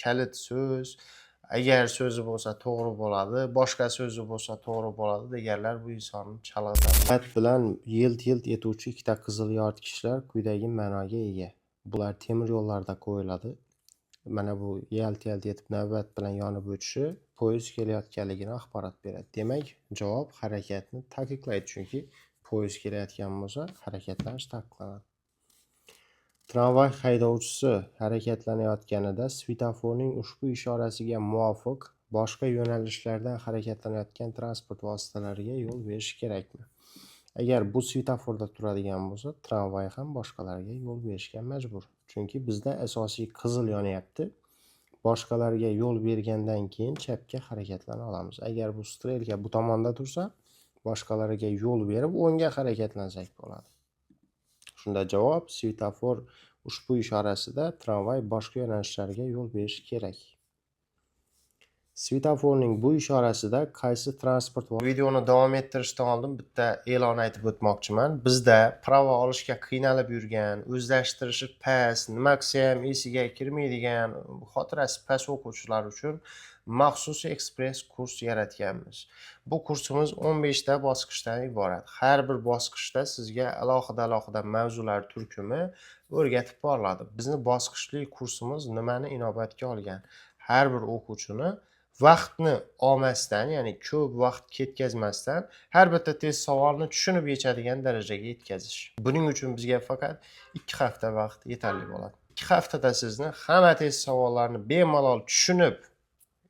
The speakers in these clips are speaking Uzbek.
kalit so'z, agar so'zi bo'lsa to'g'ri bo'ladi, boshqa so'zi bo'lsa to'g'ri bo'ladi deganlar bu insonni chalg'itadi. Diqqat bilan yilt-yilt etuvchi ikkita qizil yoritgichlar quyidagi ma'noga ega. Bular temir yo'llarda qo'yiladi. Mana bu yalt-yalt etib navbat bilan yonib o'tishi poyezd kelayotganligini axborot beradi. Demak, javob harakatni taqiqlaydi, chunki poyezd kelayotgan bo'lsa, harakatlanish taqiqlanadi. Tramvay haydovchisi harakatlanayotganida svetoforning ushbu ishorasiga muvofiq boshqa yo'nalishlarda harakatlanayotgan transport vositalariga yo'l berishi kerakmi? Agar bu svetoforda turadigan bo'lsa, tramvay ham boshqalarga yo'l berishga majbur. Chunki bizda asosiy qizil yonyapti. Boshqalarga yo'l bergandan keyin chapga harakatlana olamiz. Agar bu strelka bu tomonda tursa, boshqalarga yo'l berib, o'ngga harakatlansak bo'ladi. Shunda javob svetofor ushbu ishorasida tramvay boshqa yo'nalishlarga yo'l berishi kerak. Svetoforning bu ishorasida qaysi transport videoni davom ettirishdan oldin bitta e'lon aytib o'tmoqchiman. Bizda pravo olishga qiynalib yurgan, o'zlashtirishi past, nima qilsa ham esiga kirmaydigan, xotirasi past o'quvchilar uchun maxsus ekspress kurs yaratganmiz. Bu kursimiz 15 ta bosqichdan iborat. Har bir bosqichda sizga alohida mavzular turkumi o'rgatib boriladi. Bizning bosqichli kursimiz nimani inobatga olgan? Har bir o'quvchini vaqtni olmasdan, ya'ni ko'p vaqt ketkazmasdan har bitta test savolni tushunib yechadigan darajaga yetkazish. Buning uchun bizga faqat 2 hafta vaqt yetarli bo'ladi. 2 haftada sizni hamma test savollarini bemalol tushunib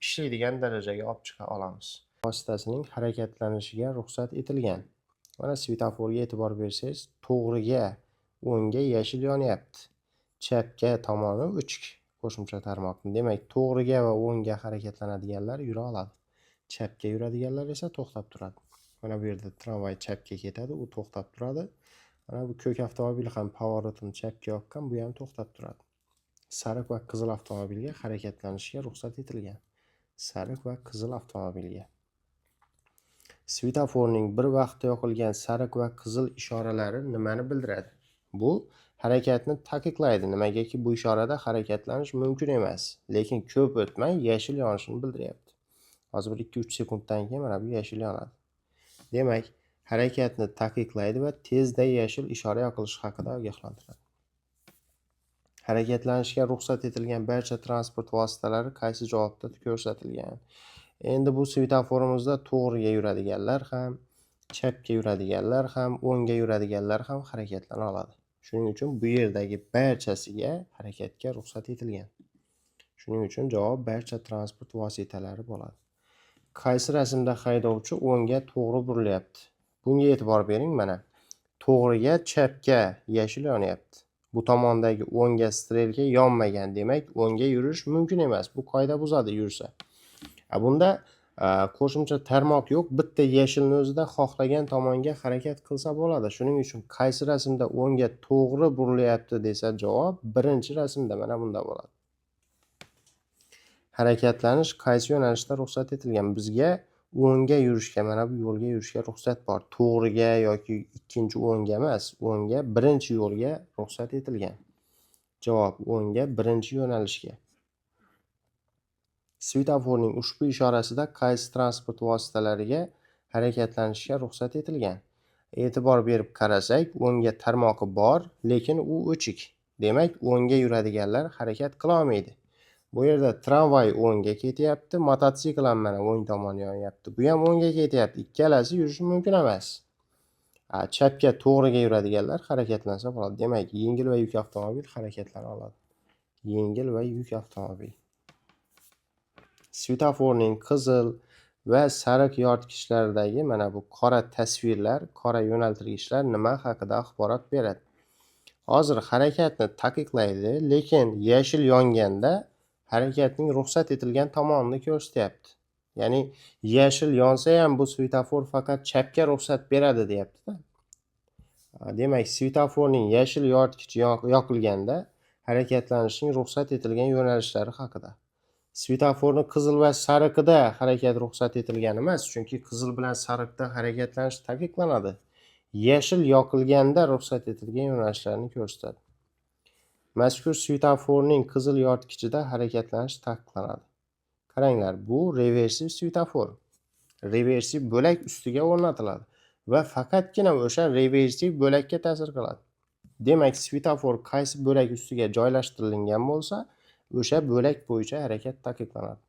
ishlaydigan darajaga olib chiqa olamiz. Vositasining harakatlanishiga ruxsat etilgan. Mana svetoforga e'tibor bersangiz, to'g'riga, o'ngga yashil yonyapti. Chapga tomoni o'chik. Qo'shimcha tarmoqni. Demak, to'g'riga va o'ngga harakatlanadiganlar yura oladi. Chapga yuradiganlar esa to'xtab turadi. Mana bu yerda tramvay chapga ketadi, u to'xtab turadi. Mana bu ko'k avtomobil ham pavorotini chapga yoqqan, bu ham to'xtab turadi. Sariq va qizil avtomobilga harakatlanishga ruxsat etilgan. Sariq va qizil avtomobilga. Svetoforning bir vaqtda yoqilgan sariq va qizil ishoralari nimani bildiradi? Bu harakatni taqiqlaydi. Nimagaki bu ishorada harakatlanish mumkin emas, lekin ko'p o'tmay yashil yonishini bildiryapti. Hozir 2-3 sekunddan keyin mana bu yashil yonadi. Demak, harakatni taqiqlaydi va tezda yashil ishora yoqilishi haqida ogohlantiradi. Harakatlanishga ruxsat etilgan barcha transport vositalari qaysi javobda ko'rsatilgan? Endi bu svetoforimizda to'g'riga yuradiganlar ham, chapga yuradiganlar ham, o'ngga yuradiganlar ham harakatlana oladi. Shuning uchun bu yerdagi barchasiga harakatga ruxsat etilgan. Shuning uchun javob barcha transport vositalari bo'ladi. Qaysi rasmda haydovchi o'ngga to'g'ri burilyapti? Bunga e'tibor bering, mana. To'g'riga, chapga yashil yonyapti. Bu tomondagi o'ngga strelka yonmagan, demak, o'ngga yurish mumkin emas. Bu qoida buzadi yursa. Bunda qo'shimcha tarmoq yo'q, bitta yashilni o'zida xohlagan tomonga harakat qilsa bo'ladi. Shuning uchun qaysi rasmda o'ngga to'g'ri burilyapti desa javob birinchi rasmda mana bunda bo'ladi. Harakatlanish qaysi yo'nalishda ruxsat etilgan? Bizga o'ngga yurishga, mana bu yo'lga yurishga ruxsat bor. To'g'riga yoki ikkinchi o'ngga emas, o'ngga birinchi yo'lga ruxsat etilgan. Javob o'ngga birinchi yo'nalishga. Svetoforning ushbu ishorasida qaysi transport vositalariga harakatlanishga ruxsat etilgan? E'tibor berib qarasak, o'ngga tarmoqi bor, lekin u o'chik. Demak, o'ngga yuradiganlar harakat qila olmaydi. Bu yerda tramvay o'ngga ketyapti, mototsikl ham mana o'ng tomon yonyapti. Bu ham o'ngga ketyapti. Ikkalasi yurishi mumkin emas. Chapga to'g'riga yuradiganlar harakatlansa bo'ladi. Demak, yengil va yuk avtomobil harakatlana oladi. Yengil va yuk avtomobil. Svetoforning qizil va sariq yoritgichlaridagi mana bu qora tasvirlar, qora yo'naltirgichlar nima haqida axborot beradi? Hozir harakatni taqiqlaydi, lekin yashil yonganda harakatning ruxsat etilgan tomonini ko'rsatyapti. Ya'ni yashil yonsa ham bu svetofor faqat chapga ruxsat beradi, deyapti-da. Demak, svetoforning yashil yoritgichi yoqilganda harakatlanishning ruxsat etilgan yo'nalishlari haqida. Svetoforni qizil va sariqida harakat ruxsat etilgan emas, chunki qizil bilan sariqda harakatlanish taqiqlanadi. Yashil yoqilganda ruxsat etilgan yo'nalishlarni ko'rsatadi. Mazkur svetoforning qizil yoritgichida harakatlanish taqiqlanadi. Qaranglar, bu reversiv svetofor. Reversiv bo'lak ustiga o'rnatiladi va faqatgina o'sha reversiv bo'lakka ta'sir qiladi. Demak, svetofor qaysi bo'lak ustiga joylashtirilgan bo'lsa, o'sha bo'lak bo'yicha harakat taqiqlanadi.